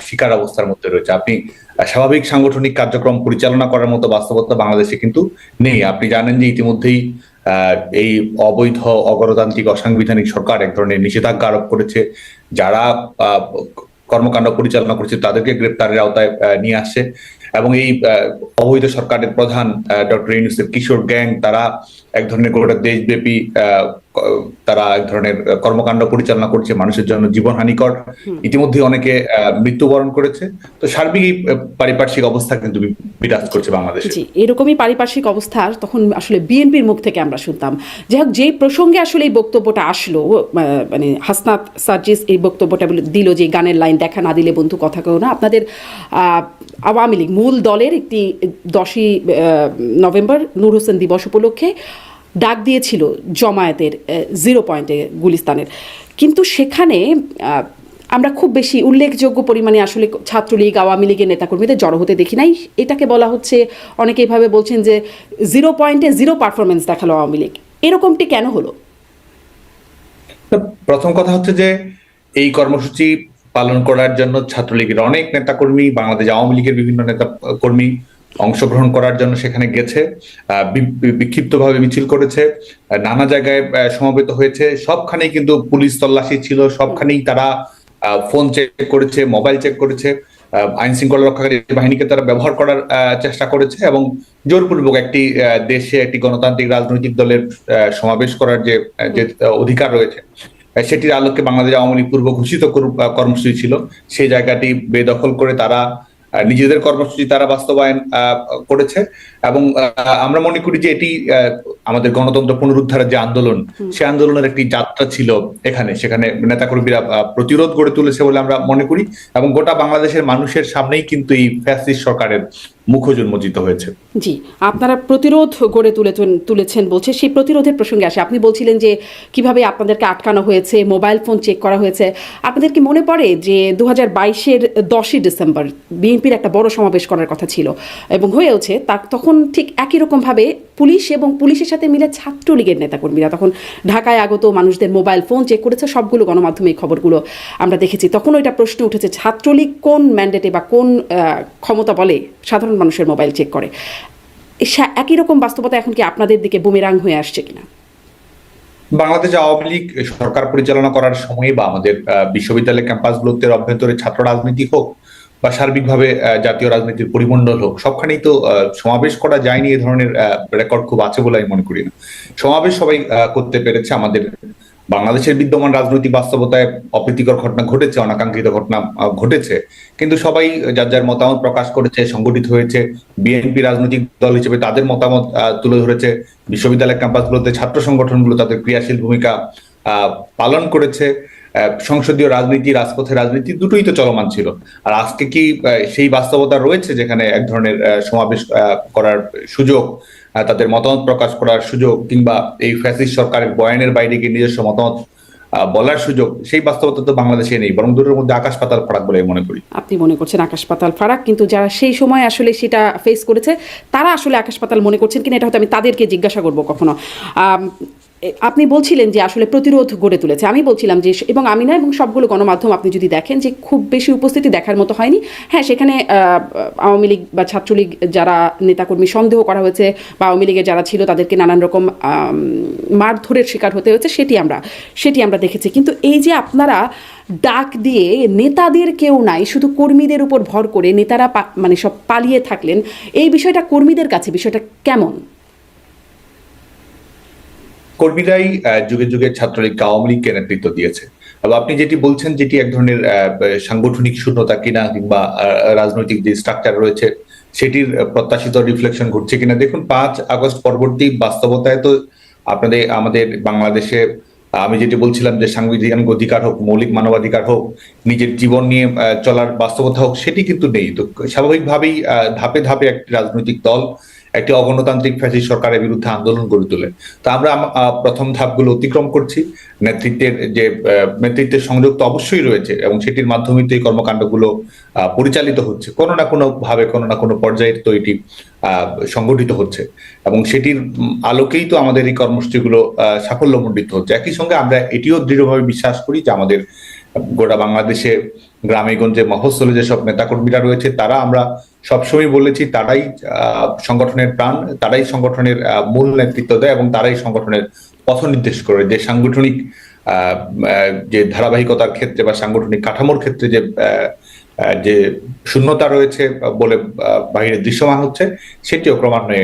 শিকার অবস্থার মধ্যে রয়েছে। আপনি স্বাভাবিক সাংগঠনিক কার্যক্রম পরিচালনা করার মতো বাস্তবতা বাংলাদেশে কিন্তু নেই। আপনি জানেন যে ইতিমধ্যেই এই অবৈধ অগণতান্ত্রিক অসাংবিধানিক সরকার এক ধরনের নিষেধাজ্ঞা আরোপ করেছে। যারা কর্মকাণ্ড পরিচালনা করছে তাদেরকে গ্রেপ্তারের আওতায় নিয়ে আসছে, এবং এই অবৈধ সরকারের প্রধান ডক্টর ইউনূসের কিশোর গ্যাং তারা এক ধরনের গোটা দেশব্যাপী তারা এক ধরনের কর্মকাণ্ড পরিচালনা করছে, মানুষের জন্য জীবনহানিকর। ইতিমধ্যে অনেকে মৃত্যুবরণ করেছে। তো সার্বিক এই পারিপার্শ্বিক অবস্থা কিন্তু বিরাজ করছে বাংলাদেশে। জি, এরকমই পারিপার্শ্বিক অবস্থা তখন আসলে বিএনপির মুখ থেকে আমরা শুনতাম। যাই হোক, যে প্রসঙ্গে আসলে এই বক্তব্যটা আসলো, মানে হাসনাত সার্জিস এই বক্তব্যটা দিল যে গানের লাইন দেখা না দিলে বন্ধু কথা কেউ না, আপনাদের আওয়ামী লীগ মূল দলের একটি 10ই নভেম্বর নূর হোসেন দিবস উপলক্ষে ডাক দিয়েছিল জমায়েতের 0 পয়েন্টে গুলিস্তানের, কিন্তু সেখানে আমরা খুব বেশি উল্লেখযোগ্য পরিমাণে আসলে ছাত্রলীগ আওয়ামী লীগের নেতাকর্মীদের জড়ো হতে দেখি নাই। এটাকে বলা হচ্ছে, অনেকে এইভাবে বলছেন যে 0 পয়েন্টে 0 পারফরমেন্স দেখালো আওয়ামী লীগ। এরকমটি কেন হলো? প্রথম কথা হচ্ছে যে এই কর্মসূচি পালন করার জন্য ছাত্রলীগের অনেক নেতাকর্মী, বাংলাদেশ আওয়ামী লীগের বিভিন্ন নেতা কর্মী অংশগ্রহণ করার জন্য সেখানে গেছে, বিক্ষিপ্তভাবে মিছিল করেছে, নানা জায়গায় সমবেত হয়েছে। সবখানেই কিন্তু পুলিশ তল্লাশি ছিল, সবখানেই তারা ফোন চেক করেছে, মোবাইল চেক করেছে, আইন শৃঙ্খলা রক্ষাকারী বাহিনীকে তারা ব্যবহার করার চেষ্টা করেছে, এবং জোরপূর্বক একটি দেশে একটি গণতান্ত্রিক রাজনৈতিক দলের সমাবেশ করার যে অধিকার রয়েছে সেটির আলোকে বাংলাদেশ আওয়ামী লীগ পূর্ব ঘোষিত কর্মসূচি ছিল, সেই জায়গাটি বেদখল করে তারা নিজেদের কর্মসূচি তারা বাস্তবায়ন করেছে। এবং আমরা মনে করি যে এটি আমাদের গণতন্ত্র পুনরুদ্ধারের যে আন্দোলন, সে আন্দোলনের একটি যাত্রা ছিল। সেখানে নেতাকর্মীরা প্রতিরোধ গড়ে তুলেছে বলে আমরা মনে করি, এবং গোটা বাংলাদেশের মানুষের সামনেই কিন্তু এই ফ্যাসিস্ট সরকারের মুখোশ উন্মোচিত হয়েছে। জি, আপনারা প্রতিরোধ গড়ে তুলেছেন বলছে, সেই প্রতিরোধের প্রসঙ্গে আসে। আপনি বলছিলেন যে কিভাবে আপনাদেরকে আটকানো হয়েছে, মোবাইল ফোন চেক করা হয়েছে। আপনাদের কি মনে পড়ে যে 2022-এর 10ই ডিসেম্বর বিএনপির একটা বড় সমাবেশ করার কথা ছিল এবং হয়েওছে, তখন ঠিক একই রকমভাবে পুলিশ এবং পুলিশের সাথে মিলে ছাত্রলীগের নেতাকর্মীরা তখন ঢাকায় আগত মানুষদের মোবাইল ফোন চেক করেছে। সবগুলো গণমাধ্যমে এই খবরগুলো আমরা দেখেছি। তখন ওইটা প্রশ্ন উঠেছে, ছাত্রলীগ কোন ম্যান্ডেটে বা কোন ক্ষমতা বলে সাধারণ মানুষের মোবাইল চেক করে? একই রকম বাস্তবতা এখন কি আপনাদের দিকে বুমেরাং হয়ে আসছে কিনা? বাংলাদেশ আওয়ামী লীগ সরকার পরিচালনা করার সময় বা আমাদের বিশ্ববিদ্যালয় ক্যাম্পাসগুলোতে অভ্যন্তরে ছাত্র রাজনীতি হোক বা সার্বিকভাবে জাতীয় রাজনীতির পরিমণ্ডল হোক, সবখানেই তো সমাবেশ করা যায়নি। এই ধরনের রেকর্ড খুব আছে বলে আমি মনে করি না। সমাবেশ সবাই করতে পেরেছে। আমাদের বাংলাদেশের বিদ্যমান রাজনৈতিক বাস্তবতায় অপ্রীতিকর ঘটনা ঘটেছে, অনাকাঙ্ক্ষিত ঘটনা ঘটেছে, কিন্তু সবাই যার যার মতামত প্রকাশ করেছে, সংগঠিত হয়েছে। বিএনপি রাজনৈতিক দল হিসেবে তাদের মতামত তুলে ধরেছে। বিশ্ববিদ্যালয় ক্যাম্পাসগুলোতে ছাত্র সংগঠনগুলো তাদের ক্রিয়াশীল ভূমিকা পালন করেছে। সংসদীয় রাজনীতি, রাজপথের রাজনীতি দুটোই তো চলমান ছিল। আর আজকে কি সেই বাস্তবতা রয়েছে যেখানে এক ধরনের সমাবেশ করার সুযোগ, তাদের মতামত প্রকাশ করার সুযোগ, কিংবা এই ফ্যাসিস্ট সরকারের বয়ানের বাইরে গিয়ে নিজস্ব মতামত বলার সুযোগ, সেই বাস্তবতা তো বাংলাদেশে নেই, বরং দুটোর মধ্যে আকাশ পাতাল ফারাক বলে মনে করি। আপনি মনে করছেন আকাশ পাতাল ফারাক, কিন্তু যারা সেই সময় আসলে সেটা ফেস করেছে তারা আসলে আকাশ পাতাল মনে করছেন কিনা এটা হয়তো আমি তাদেরকে জিজ্ঞাসা করবো কখনো। আপনি বলছিলেন যে আসলে প্রতিরোধ গড়ে তুলেছে, আমি বলছিলাম যে, এবং আমি না, এবং সবগুলো গণমাধ্যম আপনি যদি দেখেন যে খুব বেশি উপস্থিতি দেখার মতো হয়নি। হ্যাঁ, সেখানে আওয়ামী লীগ বা ছাত্রলীগ যারা নেতাকর্মী সন্দেহ করা হয়েছে বা আওয়ামী লীগের যারা ছিল তাদেরকে নানান রকম মারধরের শিকার হতে হয়েছে, সেটি আমরা দেখেছি। কিন্তু এই যে আপনারা ডাক দিয়ে নেতাদের কেউ নাই, শুধু কর্মীদের উপর ভর করে নেতারা মানে সব পালিয়ে থাকলেন, এই বিষয়টা কর্মীদের কাছে বিষয়টা কেমন? কর্মীরাই যুগে যুগে ছাত্রলীগকে আওয়ামী লীগকে নেতৃত্ব দিয়েছে। আপনি যেটি বলছেন যেটি এক ধরনের সাংগঠনিক শূন্যতা কিনা, কিংবা রাজনৈতিক যে স্ট্রাকচার রয়েছে সেটির প্রত্যাশিত রিফ্লেকশন ঘটছে কিনা, দেখুন 5 আগস্ট পরবর্তী বাস্তবতায় তো আমাদের বাংলাদেশে আমি যেটি বলছিলাম যে সাংবিধানিক অধিকার হোক, মৌলিক মানবাধিকার হোক, নিজের জীবন নিয়ে চলার বাস্তবতা হোক, সেটি কিন্তু নেই। তো স্বাভাবিকভাবেই ধাপে ধাপে একটি রাজনৈতিক দল একটি অগণতান্ত্রিক ফ্যাসিস্ট সরকারের বিরুদ্ধে আন্দোলন গড়ে তোলে। তো আমরা প্রথম ধাপগুলো অতিক্রম করছি। নেতৃত্বের সংযোগ তো অবশ্যই রয়েছে, এবং সেটির মাধ্যমে তো এই কর্মকাণ্ডগুলো পরিচালিত হচ্ছে, কোনো না কোনো ভাবে, কোনো না কোনো পর্যায়ে তো এটি সংগঠিত হচ্ছে, এবং সেটির আলোকেই তো আমাদের এই কর্মসূচিগুলো সাফল্যমণ্ডিত হচ্ছে। একই সঙ্গে আমরা এটিও দৃঢ়ভাবে বিশ্বাস করি যে আমাদের গোটা বাংলাদেশে গ্রামে গঞ্জে মফস্বলে যেসব নেতাকর্মীরা রয়েছে তারা, আমরা সবসময় বলেছি, তারাই সংগঠনের প্রাণ, তারাই সংগঠনের মূল নেতৃত্ব দেয় এবং তারাই সংগঠনের পথ নির্দেশ করে। যে সাংগঠনিক যে ধারাবাহিকতার ক্ষেত্রে বা সাংগঠনিক কাঠামোর ক্ষেত্রে যে শূন্যতা রয়েছে বলে বাহিরে দৃশ্যমান হচ্ছে, সেটিও ক্রমান্বয়ে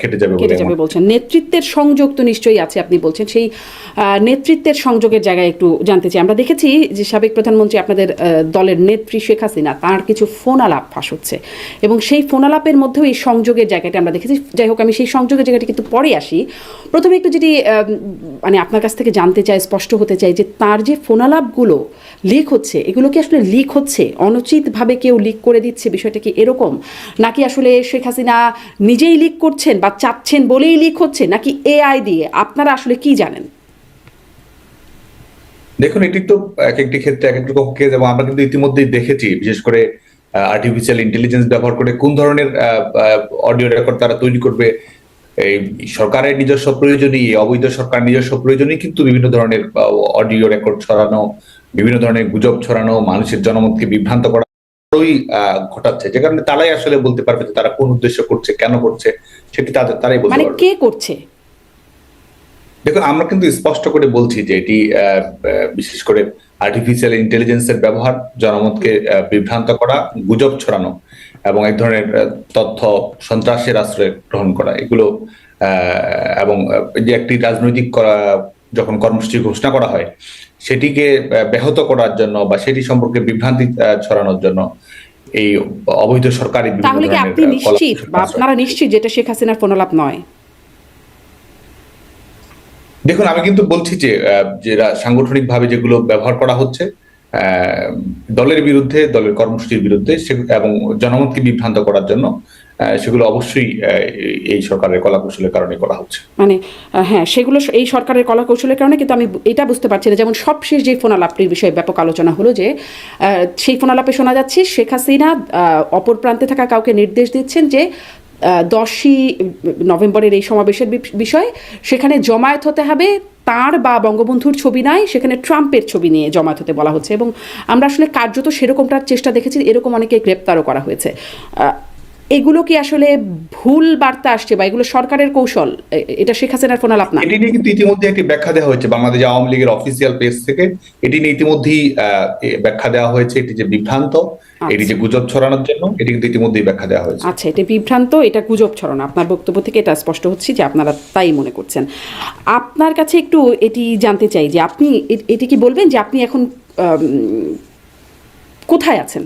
কেটে যাবে বলছেন। নেতৃত্বের সংযোগ তো নিশ্চয়ই আছে, আপনি বলছেন। সেই নেতৃত্বের সংযোগের জায়গায় একটু জানতে চাই। আমরা দেখেছি যে সাবেক প্রধানমন্ত্রী আপনাদের দলের নেত্রী শেখ হাসিনা, তার কিছু ফোন আলাপ ফাঁস হচ্ছে এবং সেই ফোন আলাপের মধ্যেও এই সংযোগের জায়গাটা আমরা দেখেছি। যাই হোক, আমি সেই সংযোগের জায়গাটি কিন্তু পরে আসি। প্রথমে একটু যেটি মানে আপনার কাছ থেকে জানতে চাই, স্পষ্ট হতে চাই যে তার যে ফোন আলাপগুলো লিক হচ্ছে, এগুলো কি আসলে লিক হচ্ছে, অনুচিতভাবে কেউ লিক করে দিচ্ছে, বিষয়টা কি এরকম, নাকি আসলে শেখ হাসিনা নিজেই লিক করছেন বা চাচ্ছেন বলেই লিক হচ্ছে, নাকি এআই দিয়ে? আপনারা আসলে কি জানেন? দেখুন, এটি তো এক একটি ক্ষেত্রে এক এক রকম কেস, এবং আমরা কিন্তু ইতিমধ্যেই দেখেছি, বিশেষ করে আর্টিফিশিয়াল ইন্টেলিজেন্স ব্যবহার করে কোন ধরনের অডিও রেকর্ড তারা তৈরি করবে। এই সরকারের নিজস্ব প্রয়োজনই, অবৈধ সরকার নিজস্ব প্রয়োজনই কিন্তু বিভিন্ন ধরনের অডিও রেকর্ড ছড়ানো, বিভিন্ন ধরনের গুজব ছড়ানো, মানুষের জনমতকে বিভ্রান্ত করা ঘটাচ্ছে, যে কারণে তারাই আসলে বলতে পারবে যে তারা কোন উদ্দেশ্য করছে, কেন করছে, সেটি তারাই বলতে পারবে। কে করছে? দেখুন, আমরা কিন্তু স্পষ্ট করে বলছি যে এটি বিশেষ করে আর্টিফিশিয়াল ইন্টেলিজেন্সের ব্যবহার, জনমতকে বিভ্রান্ত করা, গুজব ছড়ানো এবং এক ধরনের তথ্য সন্ত্রাসের আশ্রয় গ্রহণ করা, এগুলো এবং যে একটি রাজনৈতিক যখন কর্মসূচি ঘোষণা করা হয় সেটিকে ব্যাহত করার জন্য বা সেটি সম্পর্কে বিভ্রান্তি ছড়ানোর জন্য এই অবৈধ সরকারি বিভিন্ন তাহলে কি আপনি নিশ্চিত বা আপনারা নিশ্চিত যেটা শেখ হাসিনার ফোনালাপ নয়? দেখুন, আমি কিন্তু বলছি যে সাংগঠনিকভাবে যেগুলো ব্যবহার করা হচ্ছে দলের বিরুদ্ধে, দলের কর্মসূচির বিরুদ্ধে এবং জনমতকে বিভ্রান্ত করার জন্য, সেগুলো অবশ্যই এই সরকারের কলাকৌশলের কারণে করা হচ্ছে। মানে হ্যাঁ, সেগুলো এই সরকারের কলাকৌশলের কারণে, কিন্তু আমি এটা বুঝতে পারছি না। যেমন সবশেষ যে ফোনালাপটির বিষয়ে ব্যাপক আলোচনা হলো, যে সেই ফোনালাপে শোনা যাচ্ছে শেখ হাসিনা অপর প্রান্তে থাকা কাউকে নির্দেশ দিচ্ছেন যে 10ই নভেম্বরের এই সমাবেশের বিষয়ে সেখানে জমায়েত হতে হবে, তার বা বঙ্গবন্ধুর ছবি নাই, সেখানে ট্রাম্পের ছবি নিয়ে জমায়েত হতে বলা হচ্ছে। এবং আমরা আসলে কার্যত সেরকমটার চেষ্টা দেখেছি, এরকম অনেকে গ্রেপ্তারও করা হয়েছে। এগুলো কি আসলে ভুল বার্তা আসছে বা এগুলো সরকারের কৌশল? এটা শেখ হাসিনার ফোনালাপ না? এটি নিয়ে কিন্তু ইতিমধ্যে একটি ব্যাখ্যা দেওয়া হয়েছে বাংলাদেশ আওয়ামী লীগের অফিসিয়াল পেজ থেকে। এটি নিয়ে ইতিমধ্যেই ব্যাখ্যা দেওয়া হয়েছে, এটি যে বিভ্রান্ত, এটি যে গুজব ছড়ানোর জন্য, এটি কিন্তু ইতিমধ্যেই ব্যাখ্যা দেওয়া হয়েছে। আচ্ছা, এটা বিভ্রান্ত, এটা গুজব ছড়ানো, আপনার বক্তব্য থেকে এটা স্পষ্ট হচ্ছে যে আপনারা তাই মনে করছেন। আপনার কাছে একটু এটি জানতে চাই যে আপনি এটি কি বলবেন যে আপনি এখন কোথায় আছেন?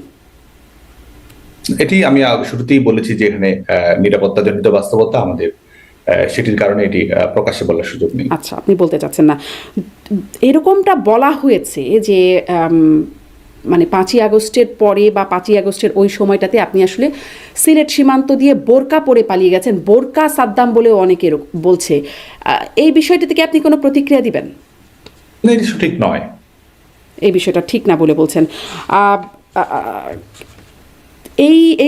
এটি আমি শুরুতেই বলেছি যে এখানে নিরাপত্তাজনিত বাস্তবতা আমাদের, সেটির কারণে এটি প্রকাশ্যে বলার সুযোগ নেই। আচ্ছা, আপনি বলতে চাচ্ছেন না। এরকমটা বলা হয়েছে যে মানে 5ই আগস্টের পরে বা 5ই আগস্টের ওই সময়টাতে আপনি আসলে সিলেট সীমান্ত দিয়ে বোরকা পরে পালিয়ে গেছেন, বোরকা সাদ্দাম বলেও অনেকে বলছে। এই বিষয়টা থেকে আপনি কোনো প্রতিক্রিয়া দিবেন? না, এটি সঠিক নয়। এই বিষয়টা ঠিক না বলে বলছেন।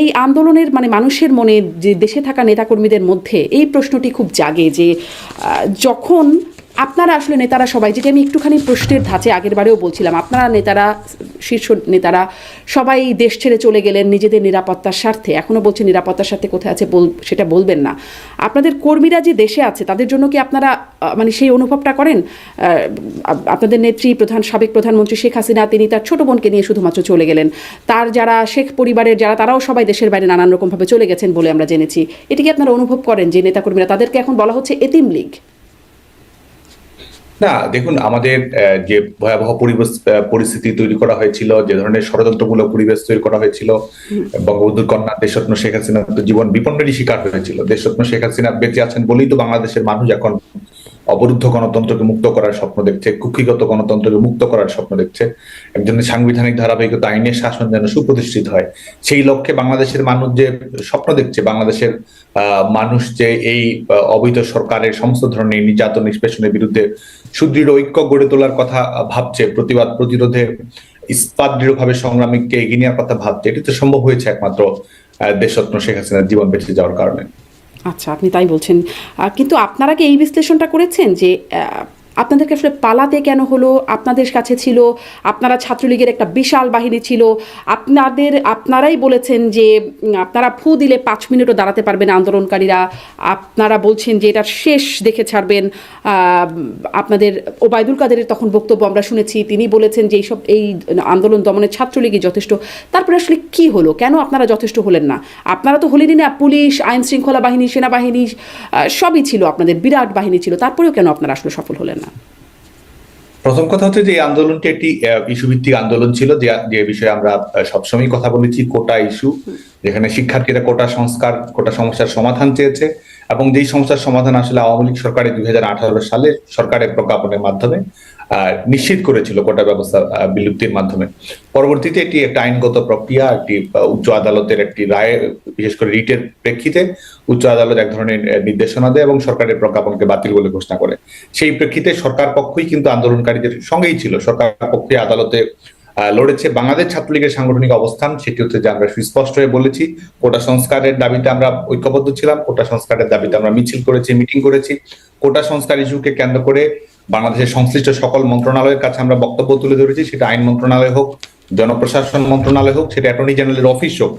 এই আন্দোলনের মানে মানুষের মনে, যে দেশে থাকা নেতাকর্মীদের মধ্যে এই প্রশ্নটি খুব জাগে যে যখন আপনারা আসলে নেতারা সবাই, যেটা আমি একটুখানি প্রশ্নের ধাঁচে আগের বারেও বলছিলাম, আপনারা নেতারা, শীর্ষ নেতারা সবাই দেশ ছেড়ে চলে গেলেন নিজেদের নিরাপত্তার স্বার্থে। এখনও বলছে নিরাপত্তার স্বার্থে কোথায় আছে সেটা বলবেন না। আপনাদের কর্মীরা যে দেশে আছে তাদের জন্য কি আপনারা মানে সেই অনুভবটা করেন? আপনাদের নেত্রী সাবেক প্রধানমন্ত্রী শেখ হাসিনা, তিনি তার ছোট বোনকে নিয়ে শুধুমাত্র চলে গেলেন। তার যারা শেখ পরিবারের যারা, তারাও সবাই দেশের বাইরে নানান রকমভাবে চলে গেছেন বলে আমরা জেনেছি। এটি কি আপনারা অনুভব করেন যে নেতাকর্মীরা, তাদেরকে এখন বলা হচ্ছে এতিম লীগ? না, দেখুন, আমাদের যে ভয়াবহ পরিস্থিতি তৈরি করা হয়েছিল, যে ধরনের ষড়যন্ত্রমূলক পরিবেশ তৈরি করা হয়েছিল, বঙ্গবন্ধুর কন্যা দেশরত্ন শেখ হাসিনা তো জীবন বিপন্নেরই শিকার হয়েছিল। দেশরত্ন শেখ হাসিনা বেঁচে আছেন বলেই তো বাংলাদেশের মানুষ এখন অবরুদ্ধ গণতন্ত্রকে মুক্ত করার স্বপ্ন দেখছে, কুক্ষিগত গণতন্ত্রকে মুক্ত করার স্বপ্ন দেখছে। একজন সাংবিধানিক ধারাবাহিকতা, আইনের শাসন যেন সুপ্রতিষ্ঠিত হয়, সেই লক্ষ্যে বাংলাদেশের মানুষ যে স্বপ্ন দেখছে, বাংলাদেশের মানুষ যে এই অবৈধ সরকারের সমস্ত ধরনের নির্যাতন নিষ্পেষণের বিরুদ্ধে সুদৃঢ় ঐক্য গড়ে তোলার কথা ভাবছে, প্রতিবাদ প্রতিরোধে ইস্পাত দৃঢ়ভাবে সংগ্রামীকে এগিয়ে নেওয়ার কথা ভাবছে, এটি তো সম্ভব হয়েছে একমাত্র দেশরত্ন শেখ হাসিনার জীবন বেঁচে যাওয়ার কারণে। আচ্ছা, আপনি তাই বলছেন। কিন্তু আপনারা কি এই বিশ্লেষণটা করেছেন যে আপনাদেরকে আসলে পালাতে কেন হলো? আপনাদের কাছে ছিল, আপনারা ছাত্রলীগের একটা বিশাল বাহিনী ছিল, আপনারাই বলেছেন যে আপনারা ফু দিলে 5 মিনিটও দাঁড়াতে পারবেন আন্দোলনকারীরা, আপনারা বলছেন যে এটা শেষ দেখে ছাড়বেন। আপনাদের ওবায়দুল কাদেরের তখন বক্তব্য আমরা শুনেছি, তিনি বলেছেন যে এই আন্দোলন দমনের ছাত্রলীগই যথেষ্ট। তারপরে আসলে কি হলো? কেন আপনারা যথেষ্ট হলেন না? আপনারা তো হলেনই না, পুলিশ, আইন শৃঙ্খলা বাহিনী, সেনাবাহিনী সবই ছিল, আপনাদের বিরাট বাহিনী ছিল, তারপরেও কেন আপনারা আসলে সফল হলেন না? প্রথম কথা হচ্ছে যে এই আন্দোলনটি একটি ইস্যুভিত্তিক আন্দোলন ছিল, যে বিষয়ে আমরা সবসময় কথা বলেছি, কোটা ইস্যু, যেখানে শিক্ষার্থীরা কোটা সংস্কার, কোটা সমস্যার সমাধান চেয়েছে, এবং যেই সমস্যার সমাধান আসলে আওয়ামী লীগ সরকারের 2018 সালে সরকারের প্রজ্ঞাপনের মাধ্যমে নিশ্চিত করেছিল কোটা ব্যবস্থা বিলুপ্তির মাধ্যমে। পরবর্তীতে এটি একটা আইনগত প্রক্রিয়া, একটি উচ্চ আদালতের একটি রায়, বিশেষ করে রিটের প্রেক্ষিতে উচ্চ আদালত এক ধরনের নির্দেশনা দেয় এবং সরকারের প্রজ্ঞাপনকে বাতিল বলে ঘোষণা করে। সেই প্রেক্ষিতে সরকার পক্ষই কিন্তু আন্দোলনকারীদের সঙ্গেই ছিল, সরকার পক্ষে আদালতে লড়েছে। বাংলাদেশ ছাত্রলীগের সাংগঠনিক অবস্থান সেটি হচ্ছে যে আমরা সুস্পষ্ট হয়ে বলেছি, কোটা সংস্কারের দাবিতে আমরা ঐক্যবদ্ধ ছিলাম, কোটা সংস্কারের দাবিতে আমরা মিছিল করেছি, মিটিং করেছি। কোটা সংস্কার ইস্যুকে কেন্দ্র করে বাংলাদেশের সংশ্লিষ্ট সকল মন্ত্রণালয়ের কাছে আমরা বক্তব্য তুলে ধরেছি, সেটা আইন মন্ত্রণালয় হোক, জনপ্রশাসন মন্ত্রণালয় হোক, সেটা অ্যাটর্নি জেনারেলের অফিস হোক।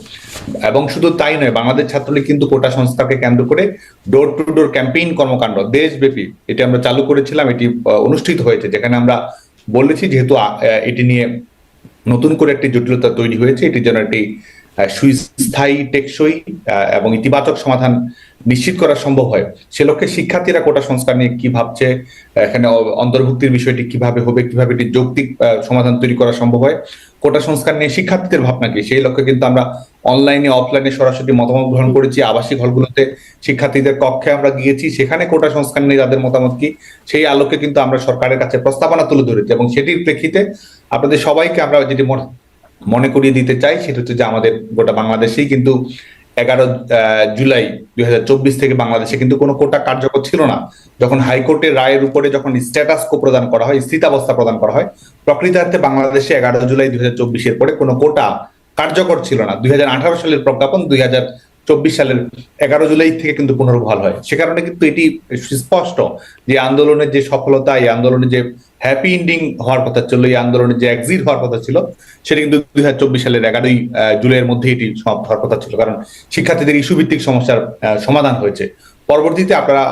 এবং শুধু তাই নয়, বাংলাদেশ ছাত্রলীগ কিন্তু কোটা সংস্কারকে কেন্দ্র করে ডোর টু ডোর ক্যাম্পেইন কর্মকাণ্ড দেশব্যাপী এটি আমরা চালু করেছিলাম। এটি অনুষ্ঠিত হয়েছে, যেখানে আমরা বলেছি যেহেতু এটি নিয়ে নতুন করে একটি জটিলতা তৈরি হয়েছে, এটির জন্য একটি সুস্থায়ী, টেকসই এবং ইতিবাচক সমাধান নিশ্চিত করা সম্ভব হয়, সে লক্ষ্যে শিক্ষার্থীরা কোটা সংস্কার নিয়ে কি ভাবছে, এখানে অন্তর্ভুক্তির বিষয়টি কিভাবে হবে, কিভাবে একটি যৌক্তিক সমাধান তৈরি করা সম্ভব হয়, কোটা সংস্কার নিয়ে শিক্ষার্থীদের ভাবনা কি, সেই লক্ষ্যে কিন্তু আমরা অনলাইনে, অফলাইনে সরাসরি মতামত গ্রহণ করেছি। আবাসিক হলগুলোতে শিক্ষার্থীদের কক্ষে আমরা গিয়েছি, সেখানে কোটা সংস্কার নিয়ে তাদের মতামত কি, সেই আলোকে কিন্তু আমরা সরকারের কাছে প্রস্তাবনা তুলে ধরেছি। এবং সেটির প্রেক্ষিতে আপনাদের সবাইকে আমরা যেটি মনে করিয়ে দিতে চাই, সেটা হচ্ছে যে আমাদের গোটা বাংলাদেশেই কিন্তু 11 জুলাই 2024 থেকে বাংলাদেশে কিন্তু কোনো কোটা কার্যকর ছিল না। যখন হাইকোর্টের রায়ের উপরে যখন স্ট্যাটাস কো প্রদান করা হয়, স্থিতাবস্থা প্রদান করা হয়, প্রকৃতার্থে বাংলাদেশে 11 জুলাই 2024 পরে কোনো কোটা কার্যকর ছিল না। 2018 সালের প্রজ্ঞাপন 2024 সালের 11 জুলাই থেকে কিন্তু পুনর্বহাল হয়। সে কারণে কিন্তু এটি সুস্পষ্ট যে আন্দোলনের যে সফলতা, এই আন্দোলনের যে হ্যাপি এন্ডিং হওয়ার কথা ছিল, এই আন্দোলনের যে এক্সিট হওয়ার কথা ছিল, সেটা কিন্তু 2024 সালের 11 জুলাইয়ের মধ্যে এটি সমাপ্ত হওয়ার কথা ছিল, কারণ শিক্ষার্থীদের ইস্যু ভিত্তিক সমস্যার সমাধান হয়েছে। পরবর্তীতে আপনারা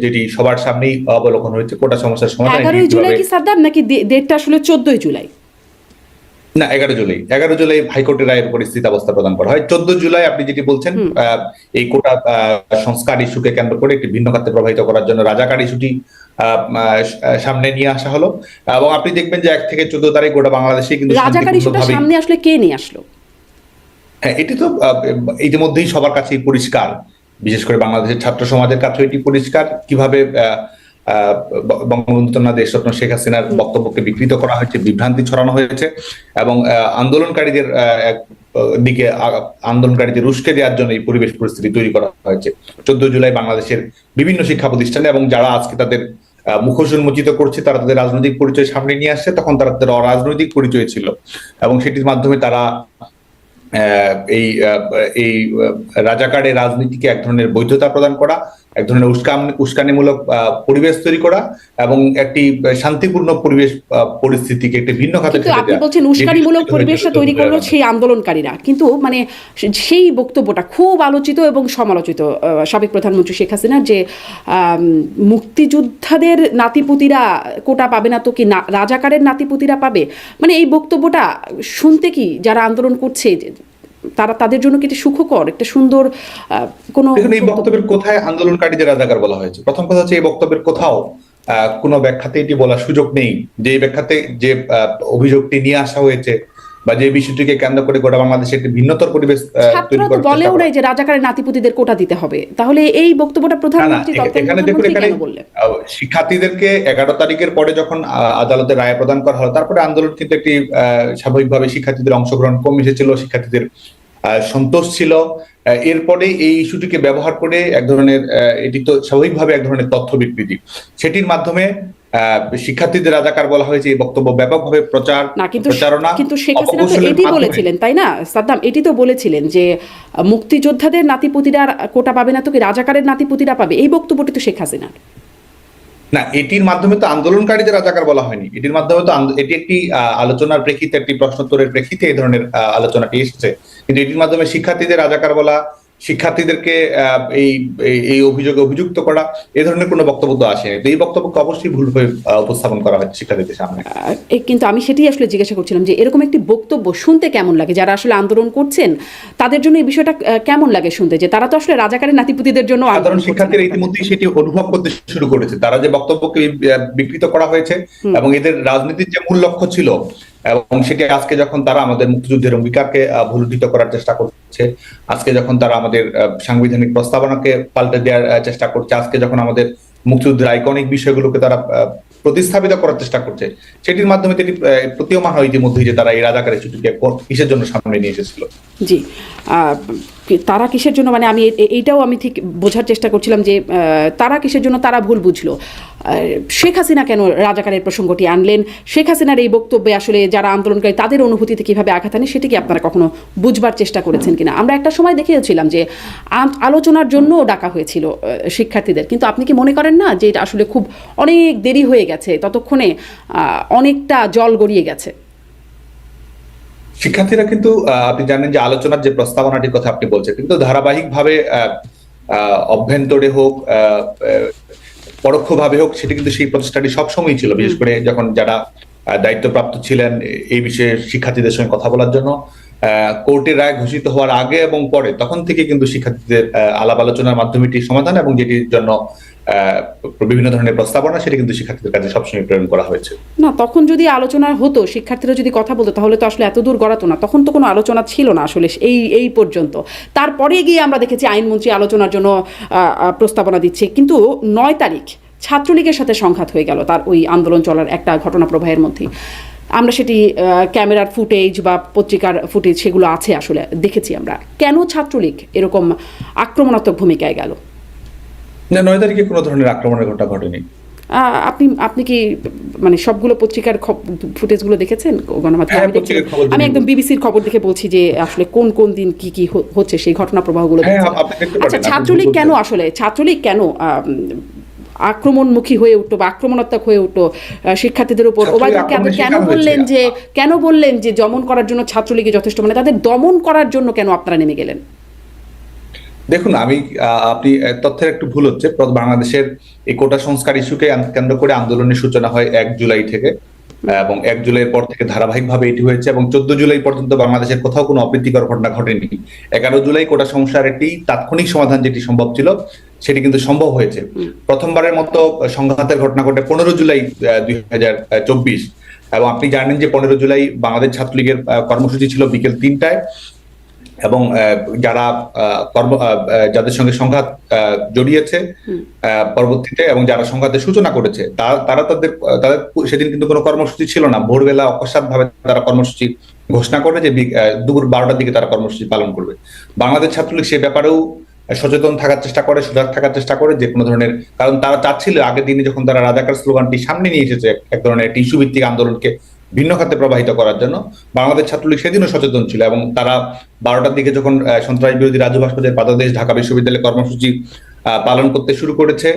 যেটি সবার সামনেই অবলোকন হয়েছে, কোটা সমস্যার সমাধান 11 জুলাই কি সাদ্দাম, নাকি ডেটটা আসলে 14 জুলাই? না, 11 জুলাই হাইকোর্টের রায়ের উপর স্থিতাবস্থা প্রদান করা হয়। 14 জুলাই আপনি যেটি বলছেন, এই কোটা সংস্কার ইস্যুকে কেন্দ্র করে একটি ভিন্ন খাতে প্রবাহিত করার জন্য রাজাকার ইস্যুটি সামনে নিয়ে আসা হলো। এবং আপনি দেখবেন যে 1 থেকে 14 তারিখ গোটা বাংলাদেশে কিন্তু রাজাকার ইস্যুটা সামনে আসলে কে নিয়ে আসলো? হ্যাঁ, এটি তো ইতিমধ্যেই সবার কাছেই পরিষ্কার, বিশেষ করে বাংলাদেশের ছাত্র সমাজের কাছে এটি পরিষ্কার কিভাবে বঙ্গবন্ধু কন্যা দেশরত্ন শেখ হাসিনার বক্তব্যকে বিকৃত করা হয়েছে, বিভ্রান্তি ছড়ানো হয়েছে, এবং আন্দোলনকারীদের আন্দোলনকারীদের উস্কে দেওয়ার জন্য এই পরিবেশ পরিস্থিতি তৈরি করা হয়েছে। 14 জুলাই বাংলাদেশের বিভিন্ন শিক্ষা প্রতিষ্ঠানে, এবং যারা আজকে তাদের মুখোশ উন্মোচিত করছে, তারা তাদের রাজনৈতিক পরিচয় সামনে নিয়ে আসছে, তখন তারা তাদের অরাজনৈতিক পরিচয় ছিল, এবং সেটির মাধ্যমে তারা এই রাজাকারের রাজনীতিকে এক ধরনের বৈধতা প্রদান করা, এক ধরনের উস্কানিমূলক পরিবেশ তৈরি করা, এবং একটি শান্তিপূর্ণ পরিবেশ পরিস্থিতিকে একটি ভিন্ন খাতে ঠেলে দেওয়া। আপনি বলছেন উস্কানিমূলক পরিবেশটা তৈরি করলো সেই আন্দোলনকারীরা, কিন্তু মানে সেই বক্তব্যটা খুব আলোচিত এবং সমালোচিত সাবেক প্রধানমন্ত্রী শেখ হাসিনা, যে মুক্তিযোদ্ধাদের নাতিপুতিরা কোটা পাবে না তো কি রাজাকারের নাতিপুতিরা পাবে, মানে এই বক্তব্যটা শুনতে কি যারা আন্দোলন করছে তাদের জন্য কি এটা সুখকর, একটা সুন্দর কোনো? এই বক্তব্যের কোথায় আন্দোলনকারীদের রাজাকার বলা হয়েছে? প্রথম কথা হচ্ছে এই বক্তব্যের কোথাও কোনো ব্যাখ্যাতে এটি বলার সুযোগ নেই যে এই ব্যাখ্যাতে যে অভিযোগটি নিয়ে আসা হয়েছে বা যে বিষয়টিকে কেন্দ্র করে গোটা বাংলাদেশে একটি ভিন্নতর পরিবেশ তৈরি করার চেষ্টা করা। বলেও নাই যে রাজাকারের নাতিপুতিদের কোটা দিতে হবে, তাহলে এই বক্তব্যটা প্রধানমন্ত্রী এখানে দেখুন, এখানে শিক্ষার্থীদেরকে 11 তারিখের পরে যখন আদালতে রায় প্রদান করা হলো, তারপরে আন্দোলন কিন্তু একটি স্বাভাবিকভাবে শিক্ষার্থীদের অংশগ্রহণ কম এসেছিল, শিক্ষার্থীদের সন্তোষ ছিল। এরপরে এই ইস্যুটিকে ব্যবহার করে এক ধরনের, এটি তো স্বাভাবিকভাবে এক ধরনের তথ্য বিকৃতি, সেটির মাধ্যমে শিক্ষার্থীদের রাজাকার বলা হয়েছে। এই বক্তব্য ব্যাপকভাবে প্রচারণা, কিন্তু শেখ হাসিনা তো এটি বলেছিলেন, তাই না সাদ্দাম? এটি তো বলেছিলেন যে মুক্তিযোদ্ধাদের নাতিপুতিরা কোটা পাবে না তো কি রাজাকারের নাতিপুতিরা পাবে, এই বক্তব্যটি তো শেখ হাসিনার। না, এটির মাধ্যমে তো আন্দোলনকারীদের রাজাকার বলা হয়নি। এটির মাধ্যমে তো এটি একটি আলোচনার প্রেক্ষিতে, একটি প্রশ্নোত্তরের প্রেক্ষিতে এই ধরনের আলোচনাটি এসেছে। কিন্তু এটির মাধ্যমে শিক্ষার্থীদের রাজাকার বলা, শিক্ষার্থীদেরকে এই এই অভিযোগে অভিযুক্ত করা, এই ধরনের কোনো বক্তব্য তো আসেনি। তো এই বক্তব্যকে অবশ্যই ভুলভাবে উপস্থাপন করা হয়েছে শিক্ষার্থীদের সামনে। কিন্তু আমি সেটাই আসলে জিজ্ঞাসা করছিলাম যে এরকম একটি বক্তব্য শুনতে কেমন লাগে, যারা আসলে আন্দোলন করছেন তাদের জন্য এই বিষয়টা কেমন লাগে শুনতে, যে তারা তো আসলে রাজাকারের নাতিপুতিদের জন্য সাধারণ শিক্ষার্থীরা ইতিমধ্যেই সেটি অনুভব করতে শুরু করেছে। তারা যে বক্তব্যকে বিকৃত করা হয়েছে এবং এদের রাজনীতির যে মূল লক্ষ্য ছিল, এবং সেটি আজকে যখন তারা আমাদের মুক্তিযুদ্ধের অঙ্গীকারকে ভুলুণ্ঠিত করার চেষ্টা করছে, আজকে যখন তারা আমাদের সাংবিধানিক প্রস্তাবনাকে পাল্টে দেওয়ার চেষ্টা করছে, আজকে যখন আমাদের মুক্তিযুদ্ধের আইকনিক বিষয়গুলোকে তারা প্রতিস্থাপিত করার চেষ্টা করছে, সেটির মাধ্যমে এটি প্রতীয়মান হয় ইতিমধ্যেই যে তারা এই রাজাকারের ছুটিকে কিসের জন্য সামনে নিয়ে এসেছিল। জি, তারা কিসের জন্য, মানে আমি এইটাও আমি ঠিক বোঝার চেষ্টা করছিলাম যে তারা কিসের জন্য তারা ভুল বুঝলো। শেখ হাসিনা কেন রাজাকারের প্রসঙ্গটি আনলেন, শেখ হাসিনার এই বক্তব্যে আসলে যারা আন্দোলনকারী তাদের অনুভূতিতে কীভাবে আঘাত আনে, সেটি কি আপনারা কখনো বুঝবার চেষ্টা করেছেন কিনা? আমরা একটা সময় দেখেছিলাম যে আলোচনার জন্য ডাকা হয়েছিল শিক্ষার্থীদের, কিন্তু আপনি কি মনে করেন না যে এটা আসলে খুব অনেক দেরি হয়ে গেছে, ততক্ষণে অনেকটা জল গড়িয়ে গেছে? শিক্ষার্থীরা কিন্তু আপনি জানেন যে আলোচনার যে প্রস্তাবনাটির কথা আপনি বলছেন, কিন্তু ধারাবাহিকভাবে অভ্যন্তরে হোক, পরোক্ষভাবে হোক, সেটি কিন্তু সেই প্রচেষ্টাটি সবসময় ছিল। বিশেষ করে যখন যারা দায়িত্বপ্রাপ্ত ছিলেন এই বিষয়ে শিক্ষার্থীদের সঙ্গে কথা বলার জন্য, কোর্টের রায় ঘোষিত হওয়ার আগে এবং পরে, তখন থেকে কিন্তু শিক্ষার্থীদের আলাপ আলোচনার মাধ্যমে এটির সমাধান এবং যেটির জন্য বিভিন্ন ধরনের প্রস্তাবনা, সেটি কিন্তু শিক্ষার্থীদের কাছে সবসময় প্রেরণ করা হয়েছে। না, তখন যদি আলোচনা হতো, শিক্ষার্থীরা যদি কথা বলতো, তাহলে তো আসলে এত দূর গড়াতো না। তখন তো কোনো আলোচনা ছিল না আসলে এই পর্যন্ত। তারপরে গিয়ে আমরা দেখেছি আইনমন্ত্রী আলোচনার জন্য প্রস্তাবনা দিচ্ছে, কিন্তু 9 তারিখ ছাত্রলীগের সাথে সংঘাত হয়ে গেল তার ওই আন্দোলন চলার একটা ঘটনা প্রবাহের মধ্যে। আমরা সেটি ক্যামেরার ফুটেজ বা পত্রিকার ফুটেজ সেগুলো আছে, আসলে দেখেছি আমরা। কেন ছাত্রলীগ এরকম আক্রমণাত্মক ভূমিকায় গেল? না, 9 তারিখে কোনো ধরনের আক্রমণের ঘটনা ঘটেনি। আপনি কি মানে সবগুলো পত্রিকার ফুটেজগুলো দেখেছেন গণমাধ্যমে? আমি একদম বিবিসির খবর দেখে বলছি যে আসলে কোন কোন দিন কি কি হচ্ছে সেই ঘটনা প্রবাহগুলো। আচ্ছা, ছাত্রলীগ কেন আক্রমণমুখী হয়ে উঠতো বা আক্রমণাত্মক হয়ে উঠতো শিক্ষার্থীদের উপর? কেন বললেন যে দমন করার জন্য ছাত্রলীগে যথেষ্ট, মানে তাদের দমন করার জন্য কেন আপনারা নেমে গেলেন? দেখুন, আপনি তথ্যের একটু ভুল হচ্ছে। বাংলাদেশের এই কোটা সংস্কার ইস্যুকে কেন্দ্র করে আন্দোলনের সূচনা হয় 1 জুলাই থেকে, এবং 1 জুলাইয়ের পর থেকে ধারাবাহিকভাবে এটি হয়েছে, এবং 14 জুলাই পর্যন্ত বাংলাদেশের কোথাও কোনো অপ্রীতিকর ঘটনা ঘটেনি। 11 জুলাই কোটা সমস্যার একটি তাৎক্ষণিক সমাধান যেটি সম্ভব ছিল, সেটি কিন্তু সম্ভব হয়েছে। প্রথমবারের মতো সংঘাতের ঘটনা ঘটে 15 জুলাই 2024, এবং আপনি জানেন যে 15 জুলাই বাংলাদেশ ছাত্রলীগের কর্মসূচি ছিল বিকেল 3টায়, এবং যাদের সঙ্গে সংঘাত জড়িয়েছে পরবর্তীতে এবং যারা সংঘাতের সূচনা করেছে, তারা তাদের সেদিন কিন্তু কোনো কর্মসূচি ছিল না। ভোরবেলা অকস্মাৎ ভাবে তারা কর্মসূচি ঘোষণা করে যে দুপুর 12টার দিকে তারা কর্মসূচি পালন করবে। বাংলাদেশ ছাত্রলীগ সে ব্যাপারেও সচেতন থাকার চেষ্টা করে, সজাগ থাকার চেষ্টা করে, যে কোনো ধরনের, কারণ তারা চাচ্ছিল আগের দিনে যখন তারা রাজাকার স্লোগানটি সামনে নিয়ে এসেছে এক ধরনের একটি ইস্যু ভিত্তিক আন্দোলনকে ভিন্ন খাতে প্রবাহিত করার জন্য, বাংলাদেশ ছাত্রলীগ সেদিনও সচেতন ছিল, এবং তারা 12টার দিকে যখন সন্ত্রাস বিরোধী রাজু ভাস্কর্যের পাদদেশ ঢাকা বিশ্ববিদ্যালয়ে কর্মসূচি পালন করতে শুরু করেছে,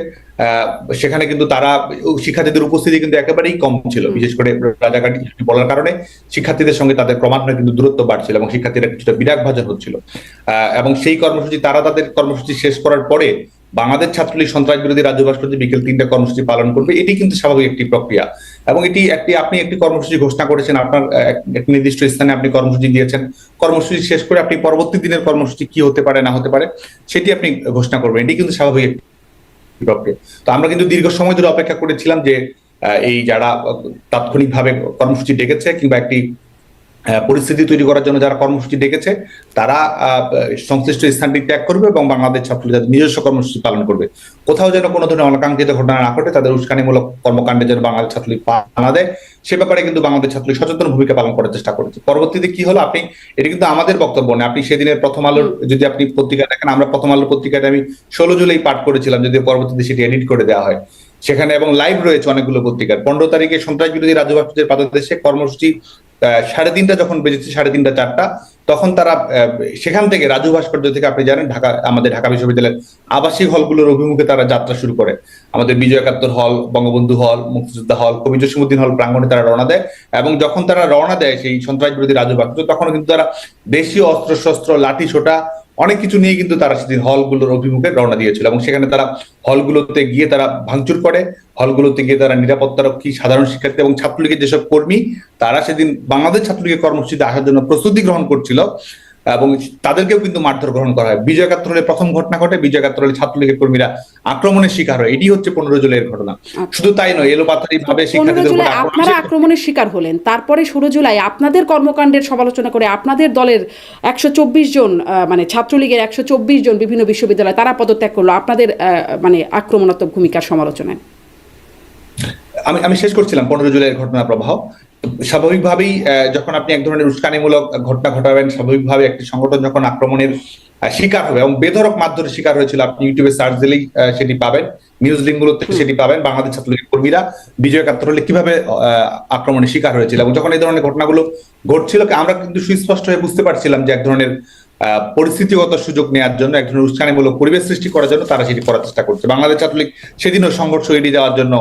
সেখানে কিন্তু তারা শিক্ষার্থীদের উপস্থিতি কিন্তু একেবারেই কম ছিল। বিশেষ করে রাজাকার বলার কারণে শিক্ষার্থীদের সঙ্গে তাদের ক্রমান্বয়ে কিন্তু দূরত্ব বাড়ছিল এবং শিক্ষার্থীরা কিছুটা বিরাগ ভাজন হচ্ছিল। এবং সেই কর্মসূচি, তারা তাদের কর্মসূচি শেষ করার পরে বাংলাদেশ ছাত্রলীগ সন্ত্রাস বিরোধী রাজ্য ভাস্কর্য বিকেল 3টা কর্মসূচি পালন করবে, এটি কিন্তু স্বাভাবিক একটি প্রক্রিয়া। এবং আপনি একটি কর্মসূচি ঘোষণা করেছেন, আপনার একটি নির্দিষ্ট স্থানে আপনি কর্মসূচি দিয়েছেন, কর্মসূচি শেষ করে আপনি পরবর্তী দিনের কর্মসূচি কি হতে পারে না হতে পারে সেটি আপনি ঘোষণা করবেন, এটি কিন্তু স্বাভাবিক একটি প্রক্রিয়া। তো আমরা কিন্তু দীর্ঘ সময় ধরে অপেক্ষা করেছিলাম যে এই যারা তাৎক্ষণিকভাবে কর্মসূচি ডেকেছে কিংবা একটি পরিস্থিতি তৈরি করার জন্য যারা কর্মসূচি ডেকেছে, তারা সংশ্লিষ্ট স্থানটি ত্যাগ করবে এবং বাংলাদেশ ছাত্রলীগ নিজস্ব কর্মসূচি পালন করবে। কোথাও যেন কোনো ধরনের অনাকাঙ্ক্ষিত ঘটনা না ঘটে, তাদের উস্কানিমূলক কর্মকাণ্ডে যেন বাংলাদেশ ছাত্রলীগ পা না দেয়, সে ব্যাপারে কিন্তু বাংলাদেশ ছাত্রলীগ সচেতন ভূমিকা পালন করার চেষ্টা করেছে। পরবর্তীতে কি হলো, এটি কিন্তু আমাদের বক্তব্য না। আপনি সেদিনের প্রথম আলোর যদি আপনি পত্রিকা দেখেন, আমরা প্রথম আলোর পত্রিকাটা আমি 16 জুলাই পাঠ করেছিলাম, যদিও পরবর্তীতে সেটি এডিট করে দেওয়া হয়। সেখানে এবং লাইভ রয়েছে অনেকগুলো পত্রিকার। 15 তারিখে সন্ত্রাস বিরোধী রাজু ভাস্কর্যের পাদদেশে কর্মসূচি 3:30 যখন বেজেছে, 3:30 4টা, তখন তারা সেখান থেকে রাজু ভাস্কর্য থেকে, আপনি জানেন আমাদের ঢাকা বিশ্ববিদ্যালয়ের আবাসিক হলগুলোর অভিমুখে তারা যাত্রা শুরু করে। আমাদের বিজয় একাত্তর হল, বঙ্গবন্ধু হল, মুক্তিযোদ্ধা হল, কবি জসিমউদ্দিন হল প্রাঙ্গণে তারা রওনা দেয়। এবং যখন তারা রওনা দেয় সেই সন্ত্রাস বিরোধী রাজু ভাস্কর্য, তখন কিন্তু তারা দেশীয় অস্ত্র শস্ত্র, লাঠি ছোটা অনেক কিছু নিয়ে কিন্তু তারা সেদিন হলগুলোর অভিমুখে রওনা দিয়েছিল। এবং সেখানে তারা হলগুলোতে গিয়ে তারা ভাঙচুর করে, হলগুলোতে গিয়ে তারা নিরাপত্তারক্ষী, সাধারণ শিক্ষার্থী এবং ছাত্রলীগের যেসব কর্মী তারা সেদিন বাংলাদেশ ছাত্রলীগের কর্মসূচিতে আসার জন্য প্রস্তুতি গ্রহণ করছিল, এবং তাদেরকেও কিন্তু মারধর গ্রহণ করা হয়। বিজয় একাত্তর হলে প্রথম ঘটনা ঘটে, বিজয় একাত্তর হলে ছাত্রলীগের কর্মীরা আক্রমণের শিকার হয়। এটি হচ্ছে 15 জুলাইয়ের ঘটনা। শুধু তাই নয়, এলোপাতাড়ি ভাবে 15 জুলাই আপনারা আক্রমণের শিকার হলেন, তারপরে 16 জুলাই আপনাদের কর্মকাণ্ডের সমালোচনা করে আপনাদের দলের 124 জন মানে ছাত্রলীগের 124 জন বিভিন্ন বিশ্ববিদ্যালয় তারা পদত্যাগ করলো আপনাদের মানে আক্রমণাত্মক ভূমিকার সমালোচনায়। আমি শেষ করছিলাম 15 জুলাইয়ের ঘটনা প্রবাহ। স্বাভাবিকভাবেই যখন আপনি এক ধরনের উস্কানিমূলক ঘটনা ঘটাবেন, স্বাভাবিকভাবে একটি সংগঠন যখন আক্রমণের শিকার হবে, এবং বেধড়ক মারধরের শিকার হয়েছিল, আপনি ইউটিউবে সার্চ দিলেই সেটি পাবেন, নিউজ লিঙ্কগুলোতে সেটি পাবেন, বাংলাদেশ ছাত্রলীগের কর্মীরা বিজয় একাত্তর হলে কিভাবে আক্রমণের শিকার হয়েছিল। এবং যখন এই ধরনের ঘটনাগুলো ঘটছিল, আমরা কিন্তু সুস্পষ্ট হয়ে বুঝতে পারছিলাম যে এক ধরনের পরিস্থিতিগত সুযোগ নেওয়ার জন্য, এক ধরনের উস্কানিমূলক পরিবেশ সৃষ্টি করার জন্য তারা সেটি করার চেষ্টা করছে। বাংলাদেশ ছাত্রলীগ সেদিনও সংঘর্ষ এড়িয়ে যাওয়ার জন্য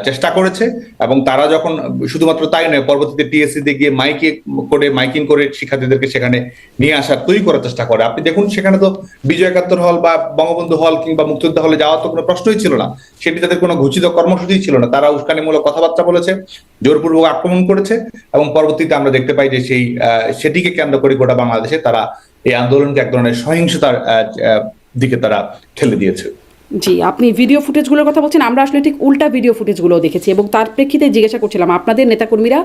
চেষ্টা করেছে, এবং তারা যখন শুধুমাত্র তাই নয়, পরবর্তীতে টিএসসি তে গিয়ে মাইকিং করে শিক্ষার্থীদেরকে সেখানে নিয়ে আসার, তৈরি করার চেষ্টা করে। আপনি দেখুন, সেখানে তো বিজয় একাত্তর হল বা বঙ্গবন্ধু হল কিংবা মুক্তিযোদ্ধা হলে যাওয়ার তো কোনো প্রশ্নই ছিল না, সেটি তাদের কোনো ঘোষিত কর্মসূচিই ছিল না। তারা উস্কানিমূলক কথাবার্তা বলেছে, জোরপূর্বক আক্রমণ করেছে, এবং পরবর্তীতে আমরা দেখতে পাই যে সেটিকে কেন্দ্র করে গোটা বাংলাদেশে তারা এই আন্দোলনকে এক ধরনের সহিংসতার দিকে তারা ঠেলে দিয়েছে। জি, আপনি ভিডিও ফুটেজগুলোর কথা বলছেন, আমরা আসলে ঠিক উল্টা ভিডিও ফুটেজগুলো দেখেছি, এবং তার প্রেক্ষিতে জিজ্ঞাসা করছিলাম আপনাদের নেতাকর্মীরা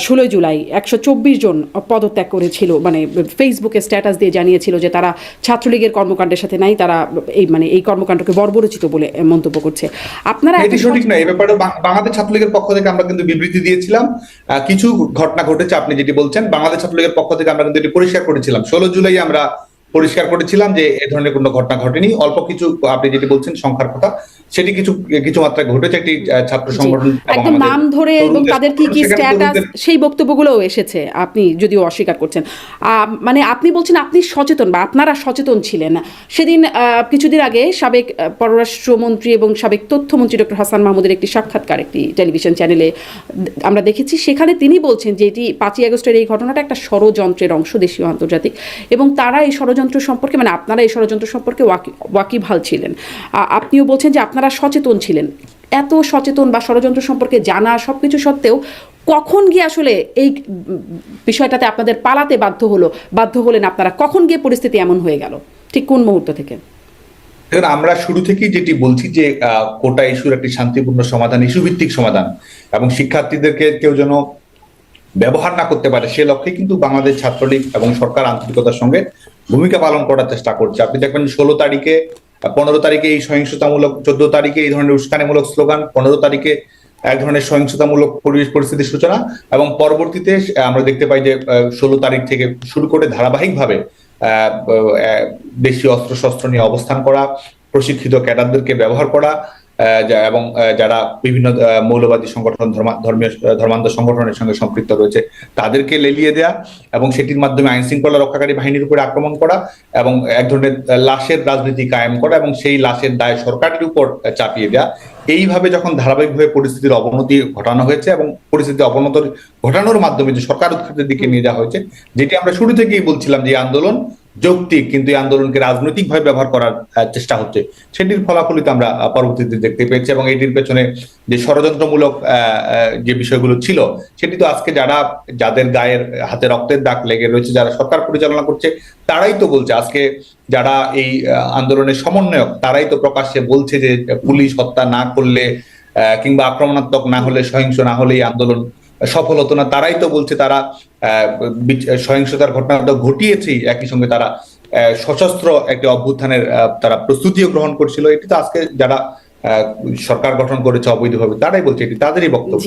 16 জুলাই 124 জন পদত্যাগ করেছিল, মানে ফেসবুকে স্ট্যাটাস দিয়ে জানিয়েছিল যে তারা ছাত্রলীগের কর্মকাণ্ডের সাথে নাই, তারা এই কর্মকাণ্ডকে বর্বরচিত বলে মন্তব্য করছে। আপনারা এটি সঠিক নয়। এই ব্যাপারে বাংলাদেশ ছাত্রলীগের পক্ষ থেকে আমরা কিন্তু বিবৃতি দিয়েছিলাম। কিছু ঘটনা ঘটেছে আপনি যেটি বলছেন, বাংলাদেশ ছাত্রলীগের পক্ষ থেকে আমরা কিন্তু এটি পরিষ্কার করেছিলাম। 16 জুলাই আমরা পরিষ্কার করেছিলাম যে এ ধরনের কোনো ঘটনা ঘটেনি। অল্প কিছু, আপনি যেটি বলছেন সংখ্যার কথা, সেটি কিছু মাত্রায় ঘটেছে। একটি ছাত্র সংগঠন একদম নাম ধরে এবং তাদের কি স্ট্যাটাস, সেই বক্তব্যগুলোও এসেছে, আপনি যদিও অস্বীকার করছেন। মানে আপনি বলছেন আপনি সচেতন বা আপনারা সচেতন ছিলেন। সেদিন কিছুদিন আগে সাবেক পররাষ্ট্রমন্ত্রী এবং সাবেক তথ্যমন্ত্রী ডক্টর হাসান মাহমুদের একটি সাক্ষাৎকার একটি টেলিভিশন চ্যানেলে আমরা দেখেছি। সেখানে তিনি বলছেন যে এটি 5ই আগস্টের এই ঘটনাটা একটা ষড়যন্ত্রের অংশ, দেশীয় আন্তর্জাতিক, এবং তারা এই ষড়যন্ত্র সম্পর্কে, মানে আপনারা এই ষড়যন্ত্র সম্পর্কে ওয়াকিবহাল ছিলেন। আপনিও বলছেন যে আপনারা সচেতন ছিলেন। এত সচেতন বা ষড়যন্ত্র সম্পর্কে জানা সবকিছু সত্ত্বেও কখন গিয়ে আসলে এই বিষয়টাতে আপনাদের পালাতে বাধ্য হলেন আপনারা? কখন গিয়ে পরিস্থিতি এমন হয়ে গেল, ঠিক কোন মুহূর্ত থেকে? আমরা শুরু থেকেই যেটি বলছি যে কোটা ইস্যুর একটি শান্তিপূর্ণ সমাধান, ইস্যু ভিত্তিক সমাধান, এবং শিক্ষার্থীদেরকে কেউ যেন ব্যবহার না করতে পারে, সে লক্ষ্যে কিন্তু বাংলাদেশ ছাত্রলীগ এবং সরকার আন্তরিকতার সঙ্গে ভূমিকা পালন করার চেষ্টা করছে। আপনি দেখবেন 16 তারিখে, 15 তারিখে এই সহিংসতামূলক, 14 তারিখে এই ধরনের উস্কানিমূলক স্লোগান, 15 তারিখে এক ধরনের সহিংসতামূলক পরিস্থিতির সূচনা, এবং পরবর্তীতে আমরা দেখতে পাই যে 16 তারিখ থেকে শুরু করে ধারাবাহিকভাবে দেশীয় অস্ত্রশস্ত্র নিয়ে অবস্থান করা, প্রশিক্ষিত ক্যাডারদেরকে ব্যবহার করা, এবং যারা বিভিন্ন মৌলবাদী সংগঠন, ধর্মান্ধ সংগঠনের সঙ্গে সম্পৃক্ত রয়েছে তাদেরকে লেলিয়ে দেয়া, এবং সেটির মাধ্যমে আইন শৃঙ্খলা রক্ষাকারী বাহিনীর উপরে আক্রমণ করা, এবং এক ধরনের লাশের রাজনীতি কায়েম করা, এবং সেই লাশের দায় সরকারের উপর চাপিয়ে দেয়া। এইভাবে যখন ধারাবাহিকভাবে পরিস্থিতির অবনতি ঘটানো হয়েছে, এবং পরিস্থিতি অবনতি ঘটানোর মাধ্যমে যে সরকার উৎখাতের দিকে নিয়ে যাওয়া হয়েছে, যেটি আমরা শুরু থেকেই বলছিলাম যে আন্দোলন যৌক্তিক, কিন্তু এই আন্দোলনকে রাজনৈতিকভাবে ব্যবহার করার চেষ্টা হচ্ছে, সেটির ফলাফলিত আমরা পরবর্তীতে দেখতে পেয়েছি। এবং এটির পেছনে যে ষড়যন্ত্রমূলক যে বিষয়গুলো ছিল, সেটি তো আজকে যাদের গায়ের হাতে রক্তের দাগ লেগে রয়েছে, যারা সরকার পরিচালনা করছে, তারাই তো বলছে। আজকে যারা এই আন্দোলনের সমন্বয়ক, তারাই তো প্রকাশ্যে বলছে যে পুলিশ হত্যা না করলে কিংবা আক্রমণাত্মক না হলে, সহিংস না হলে এই আন্দোলন সফল হতো না। তারাই তো বলছে তারা সহিংসতার ঘটনাটা ঘটিয়েছেই, একই সঙ্গে তারা সশস্ত্র একটি অভ্যুত্থানের তারা প্রস্তুতিও গ্রহণ করছিল। এটি তো আজকে যারা সরকার গঠন করেছে অবৈধভাবে, তারাই বলছে, এটি তাদেরই বক্তব্য।